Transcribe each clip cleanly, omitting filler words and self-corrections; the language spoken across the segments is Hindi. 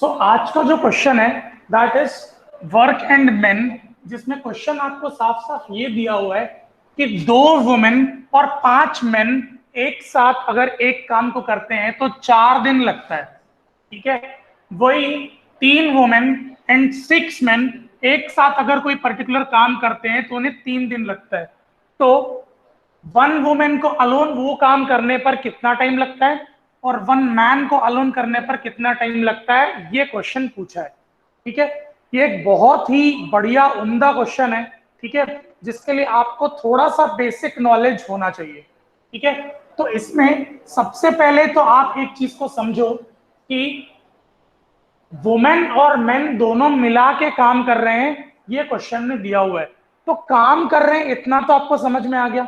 सो आज का जो क्वेश्चन है that is work and main, जिसमें क्वेश्चन आपको साफ साफ ये दिया हुआ है कि 2 वुमेन और 5 मेन एक साथ अगर एक काम को करते हैं तो 4 दिन लगता है। ठीक है, वही 3 वुमेन एंड 6 मेन एक साथ अगर कोई पर्टिकुलर काम करते हैं तो उन्हें 3 दिन लगता है। तो 1 वुमेन को अलोन वो काम करने पर कितना टाइम लगता है और 1 मैन को अलोन करने पर कितना टाइम लगता है, ये क्वेश्चन पूछा है। ठीक है, ये एक बहुत ही बढ़िया उम्दा क्वेश्चन है। ठीक है, जिसके लिए आपको थोड़ा सा बेसिक नॉलेज होना चाहिए। ठीक है, तो इसमें सबसे पहले तो आप एक चीज को समझो कि वुमेन और मेन दोनों मिला के काम कर रहे हैं, ये क्वेश्चन में दिया हुआ है। तो काम कर रहे हैं इतना तो आपको समझ में आ गया।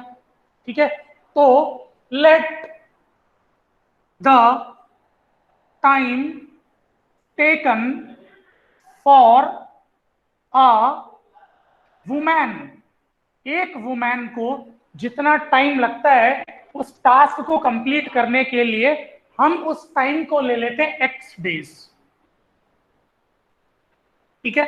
ठीक है, तो let the time taken for a women, एक वुमेन को जितना टाइम लगता है उस टास्क को कंप्लीट करने के लिए, हम उस टाइम को ले लेते हैं एक्स डेज। ठीक है,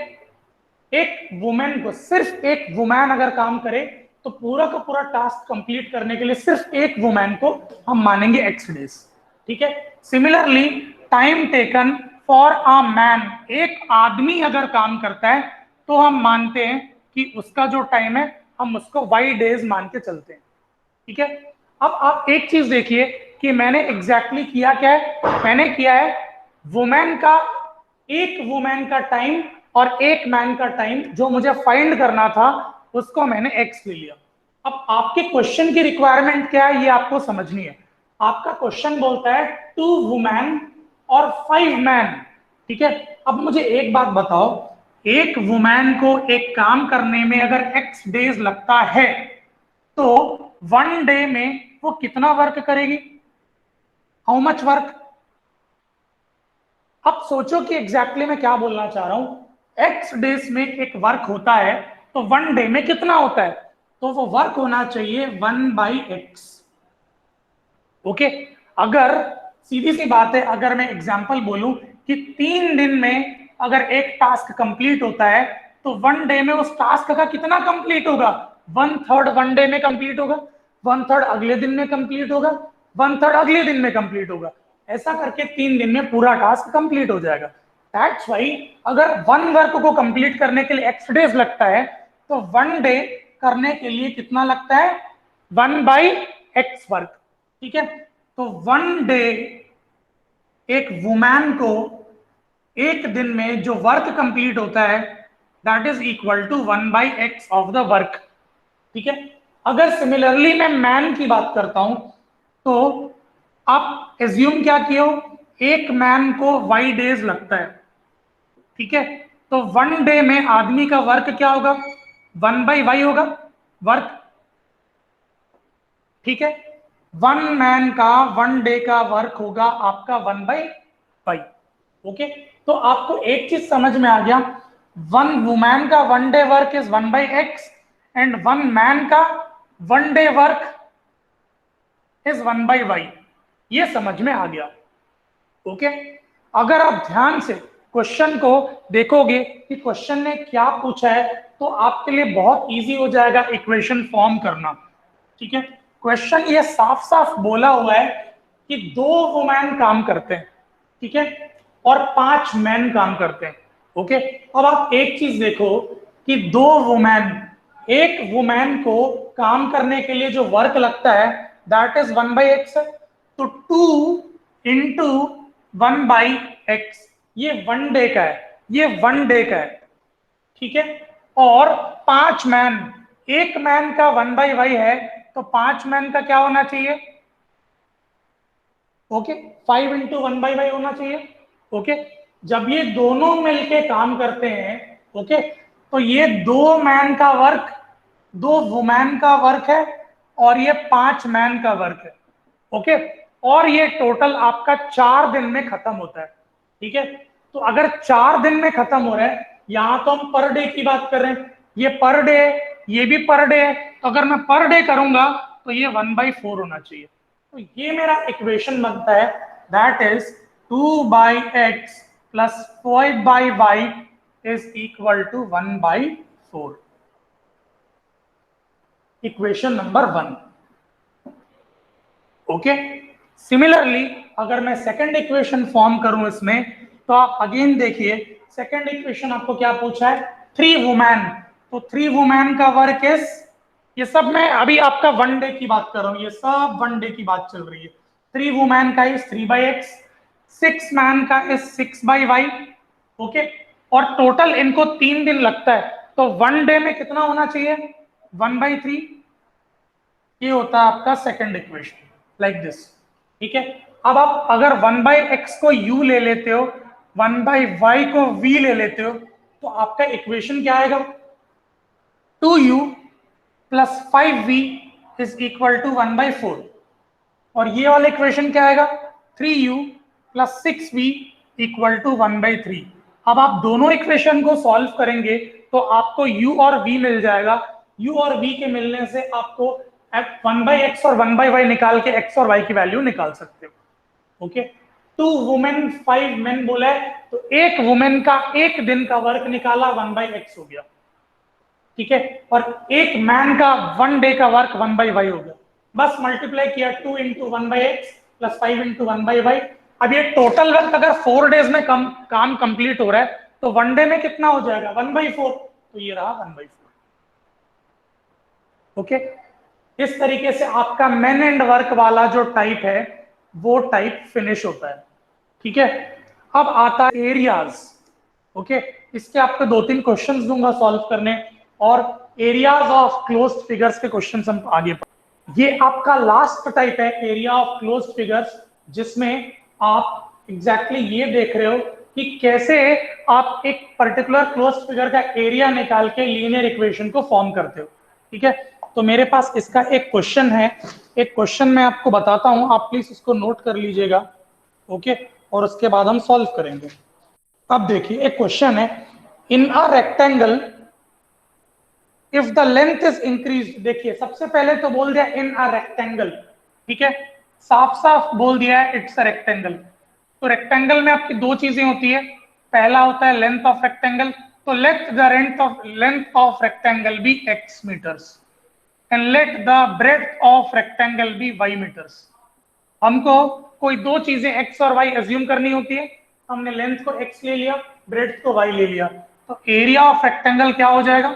एक वुमेन को, सिर्फ एक वुमेन अगर काम करे तो पूरा का पूरा टास्क कंप्लीट करने के लिए सिर्फ एक वुमेन को हम मानेंगे एक्स डेज। ठीक है, similarly time taken for a man, एक आदमी अगर काम करता है तो हम मानते हैं कि उसका जो टाइम है हम उसको वाई डेज मान के चलते हैं। ठीक है, अब आप एक चीज देखिए कि मैंने एग्जैक्टली किया क्या है। मैंने किया है वुमेन का, एक वुमेन का टाइम और एक मैन का टाइम जो मुझे फाइंड करना था उसको मैंने एक्स ले लिया। अब आपके क्वेश्चन की रिक्वायरमेंट क्या है ये आपको समझनी है। आपका क्वेश्चन बोलता है 2 वुमेन और 5 मैन। ठीक है, अब मुझे एक बात बताओ, एक वुमेन को एक काम करने में अगर एक्स डेज लगता है तो 1 डे में वो कितना वर्क करेगी, हाउ मच वर्क। अब सोचो कि एग्जैक्टली मैं क्या बोलना चाह रहा हूं। एक्स डेज में एक वर्क होता है तो 1 डे में कितना होता है, तो वो वर्क होना चाहिए 1/x। ओके, अगर सीधी सी बात है, अगर मैं एग्जांपल बोलूं कि 3 दिन में अगर एक टास्क कंप्लीट होता है तो 1 डे में उस टास्क का कितना कंप्लीट होगा, 1/3 1 डे में कंप्लीट होगा, 1/3 अगले दिन में कंप्लीट होगा, 1/3 अगले दिन में कंप्लीट होगा। ऐसा करके 3 दिन में पूरा टास्क कंप्लीट हो जाएगा। दैट्स वाई अगर 1 वर्क को कंप्लीट करने के लिए एक्स डेज लगता है तो 1 डे करने के लिए कितना लगता है, 1/x वर्क। ठीक है, तो 1 डे एक वुमैन को एक दिन में जो वर्क कंप्लीट होता है that is equal to 1/x of the work. ठीक है, अगर सिमिलरली मैं मैन की बात करता हूं तो आप एज्यूम क्या किए हो, एक मैन को वाई डेज लगता है। ठीक है, तो 1 डे में आदमी का वर्क क्या होगा, 1/y होगा वर्क। ठीक है, 1 मैन का 1 डे का वर्क होगा आपका 1/y। ओके, तो आपको एक चीज समझ में आ गया, 1 वुमैन का 1 day work is 1/x and 1 man का 1 डे वर्क इज 1/y। ये समझ में आ गया। ओके, अगर आप ध्यान से क्वेश्चन को देखोगे कि क्वेश्चन ने क्या पूछा है तो आपके लिए बहुत इजी हो जाएगा इक्वेशन फॉर्म करना। ठीक है, क्वेश्चन ये साफ साफ बोला हुआ है कि 2 वुमेन काम करते हैं, ठीक है, और 5 मैन काम करते हैं। ओके, अब आप एक चीज देखो कि 2 वुमेन, एक वुमेन को काम करने के लिए जो वर्क लगता है दैट इज 1/x है, तो 2 इंटू 1/x, ये 1 डे का है, ये 1 डे का है। ठीक है, और 5 मैन, एक मैन का 1/y है तो 5 मैन का क्या होना चाहिए, ओके, 5 इंटू 1/y होना चाहिए। ओके, जब ये दोनों मिलके काम करते हैं, ओके, तो ये 2 मैन का वर्क 2 वुमेन का वर्क है और ये 5 मैन का वर्क है। ओके, और ये टोटल आपका 4 दिन में खत्म होता है। ठीक है, तो अगर 4 दिन में खत्म हो रहा है, यहां तो हम पर डे की बात कर रहे हैं, ये पर डे है, ये भी पर डे है, तो अगर मैं पर डे करूंगा तो ये 1/4 होना चाहिए। तो ये मेरा इक्वेशन बनता है that is 2/x plus 5/y is equal to 1/4। Equation number 1। Okay, similarly अगर मैं सेकंड इक्वेशन फॉर्म करूं इसमें, तो आप अगेन देखिए, सेकंड इक्वेशन आपको क्या पूछा है, 3 वुमेन। तो 3 वुमेन का वर्क इज, ये सब मैं अभी आपका 1 डे की बात कर रहा हूं, ये सब 1 डे की बात चल रही है। 3 वुमेन का इज 3/x, 6 मैन का इज 6/y। ओके, और टोटल इनको 3 दिन लगता है, तो 1 डे में कितना होना चाहिए, 1/3। ये होता है आपका सेकंड इक्वेशन, लाइक दिस। ठीक है, अब आप अगर 1/x को u ले लेते हो, 1/y को v ले लेते हो, तो आपका इक्वेशन क्या आएगा, 2u plus 5v is equal to 1/4। और ये वाला इक्वेशन क्या आएगा, 3u plus 6v equal to 1/3। अब आप दोनों इक्वेशन को सॉल्व करेंगे तो आपको u और v मिल जाएगा। u और v के मिलने से आपको 1/x और 1/y निकाल के x और y की वैल्यू निकाल सकते हो। ओके, 2 वुमेन 5 मेन बोला है, तो एक वुमेन का एक दिन का वर्क निकाला, 1/x हो गया। ठीक है, और एक मैन का 1 डे का वर्क 1/y हो गया। बस मल्टीप्लाई किया, 2 into 1/x plus 5 into 1/y। अब ये टोटल वर्क अगर 4 डेज में काम कंप्लीट हो रहा है, तो 1 डे में कितना हो जाएगा, 1/4। तो ये रहा 1/4। ओके, इस तरीके से आपका मेन एंड वर्क वाला जो टाइप है वो टाइप फिनिश होता है। ठीक है, अब आता है एरियाज। ओके, इसके आपको 2-3 क्वेश्चंस दूंगा सॉल्व करने, और एरियाज ऑफ क्लोज्ड फिगर्स के क्वेश्चंस हम आगे पढ़ेंगे। ये आपका लास्ट टाइप है, एरिया ऑफ क्लोज्ड फिगर्स, जिसमें आप एग्जैक्टली ये देख रहे हो कि कैसे आप एक पर्टिकुलर क्लोज्ड फिगर का एरिया निकाल के लीनियर इक्वेशन को फॉर्म करते हो। ठीक है, तो मेरे पास इसका एक क्वेश्चन है, एक क्वेश्चन मैं आपको बताता हूं, आप प्लीज इसको नोट कर लीजिएगा। ओके, और उसके बाद हम सॉल्व करेंगे। अब देखिए, एक क्वेश्चन है, in a rectangle if the length is increase. देखिए, सबसे पहले तो बोल दिया इन अ रेक्टेंगल। ठीक है, साफ साफ बोल दिया है इट्स अ रेक्टेंगल। तो रेक्टेंगल में आपकी 2 चीजें होती है, पहला होता है लेंथ ऑफ रेक्टेंगल, तो let the length of rectangle be x metres and let the breadth of rectangle be y metres. हमको कोई 2 चीजें x और y एज्यूम करनी होती है, हमने लेंथ को x ले लिया, ब्रेड्थ को y ले लिया, तो एरिया ऑफ रेक्टेंगल क्या हो जाएगा,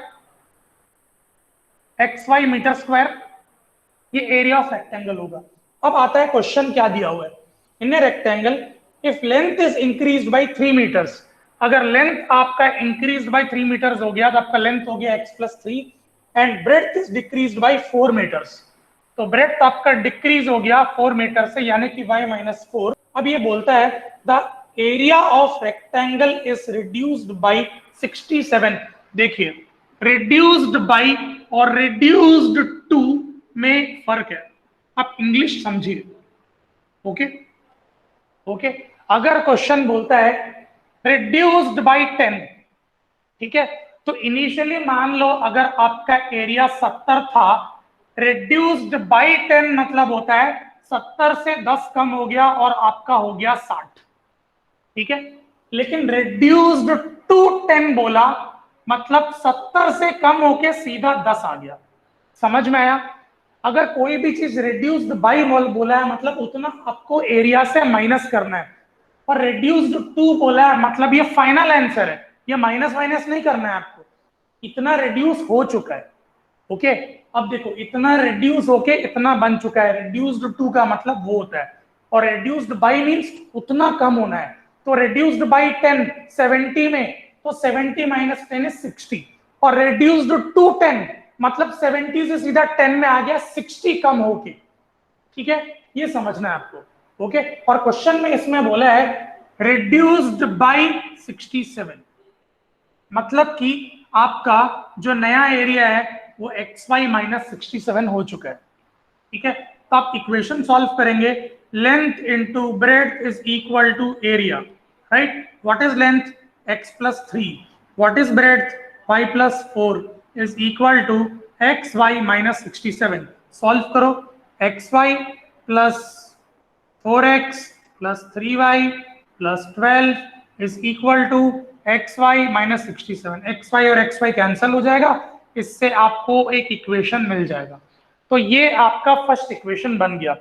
xy मीटर स्क्वायर। ये एरिया ऑफ रेक्टेंगल होगा। अब आता है क्वेश्चन क्या दिया हुआ है, in a rectangle if length is increased by 3 metres. अगर लेंथ आपका इंक्रीज्ड बाय 3 मीटर्स हो गया, तो आपका लेंथ हो गया x + 3, and breadth is decreased by 4 metres. तो ब्रेड्थ आपका डिक्रीज हो गया 4 मीटर से, यानी कि y - 4। अब ये बोलता है the area of rectangle is reduced bye 67। देखिए, रिड्यूस्ड बाय और रिड्यूस्ड टू में फर्क है, आप इंग्लिश समझिए। ओके, ओके, अगर क्वेश्चन बोलता है रिड्यूस्ड बाय 10, ठीक है, तो इनिशियली मान लो अगर आपका एरिया 70 था, रिड्यूस्ड बाय 10 मतलब होता है 70 से 10 कम हो गया और आपका हो गया 60। ठीक है, लेकिन रिड्यूस्ड टू 10 बोला, मतलब 70 से कम होके सीधा 10 आ गया। समझ में आया? अगर कोई भी चीज रिड्यूस्ड बाय बोला है, मतलब उतना आपको एरिया से माइनस करना है, और रिड्यूस्ड टू बोला है मतलब ये फाइनल आंसर है, ये माइनस माइनस नहीं करना है आपको, इतना रिड्यूस हो चुका है। ओके, अब देखो, इतना रिड्यूस होके इतना बन चुका है, रिड्यूस्ड टू का मतलब वो होता है, और रिड्यूस्ड बाय मींस उतना कम होना है। तो रिड्यूस्ड बाय 10 70 में, तो 70 - 10 इज 60, और रिड्यूस्ड टू 10 मतलब 70 से सीधा 10 में आ गया, 60 कम होके। ठीक है, ये समझना है आपको। ओके, और क्वेश्चन में इसमें बोला है रिड्यूस्ड बाय 67, मतलब कि आपका जो नया एरिया है वो xy - 67 हो चुका है। ठीक है, तो आप इक्वेशन सॉल्व करेंगे, length into breadth is equal to area, right? What is length? x + 3, what is breadth? y + 4 is equal to xy - 67। Solve करो, xy + 4x + 3y + 12 is equal to x y minus 67। X y और एक्स वाई कैंसिल हो जाएगा, इससे आपको एक इक्वेशन मिल जाएगा। तो ये आपका फर्स्ट इक्वेशन बन गया।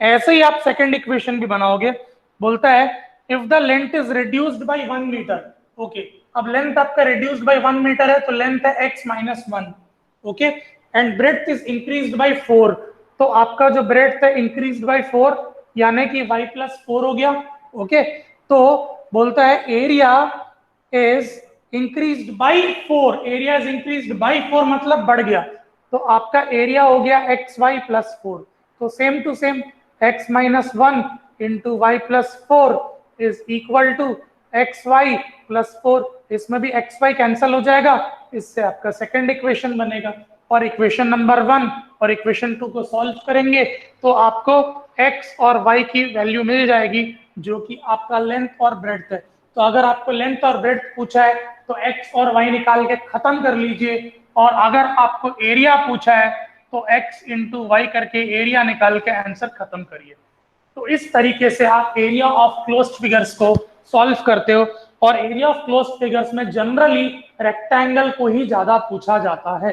ऐसे ही आप सेकंड इक्वेशन भी बनाओगे। बोलता है if the length is reduced by 1 metre. Okay, अब लेंथ आपका रिड्यूस्ड बाय 1 मीटर है, तो लेंथ है x minus 1। Okay, and breadth is increased by 4। तो आपका जो ब्रेड्थ है इंक्रीज्ड बाय 4, यानी कि y प्लस 4 हो गया। ओके, तो बोलता है area is increased by 4। Area is increased by 4 मतलब बढ़ गया, तो आपका एरिया हो गया एक्स वाई प्लस 4। तो same to same x minus 1 into y plus 4 is equal to x y plus 4। इसमें भी एक्स वाई कैंसिल हो जाएगा, इससे आपका सेकंड इक्वेशन बनेगा। और इक्वेशन नंबर 1 और इक्वेशन 2 को सॉल्व करेंगे तो आपको x और y की वैल्यू मिल जाएगी, जो कि आपका लेंथ और ब्रेड्थ है। तो अगर आपको लेंथ और ब्रेड्थ पूछा है तो x और y निकाल के खत्म कर लीजिए, और अगर आपको एरिया पूछा है तो x इंटू वाई करके एरिया निकाल के आंसर खत्म करिए। तो इस तरीके से आप एरिया ऑफ क्लोज्ड फिगर्स को सॉल्व करते हो। और एरिया ऑफ क्लोज्ड फिगर्स में जनरली रेक्टेंगल को ही ज्यादा पूछा जाता है।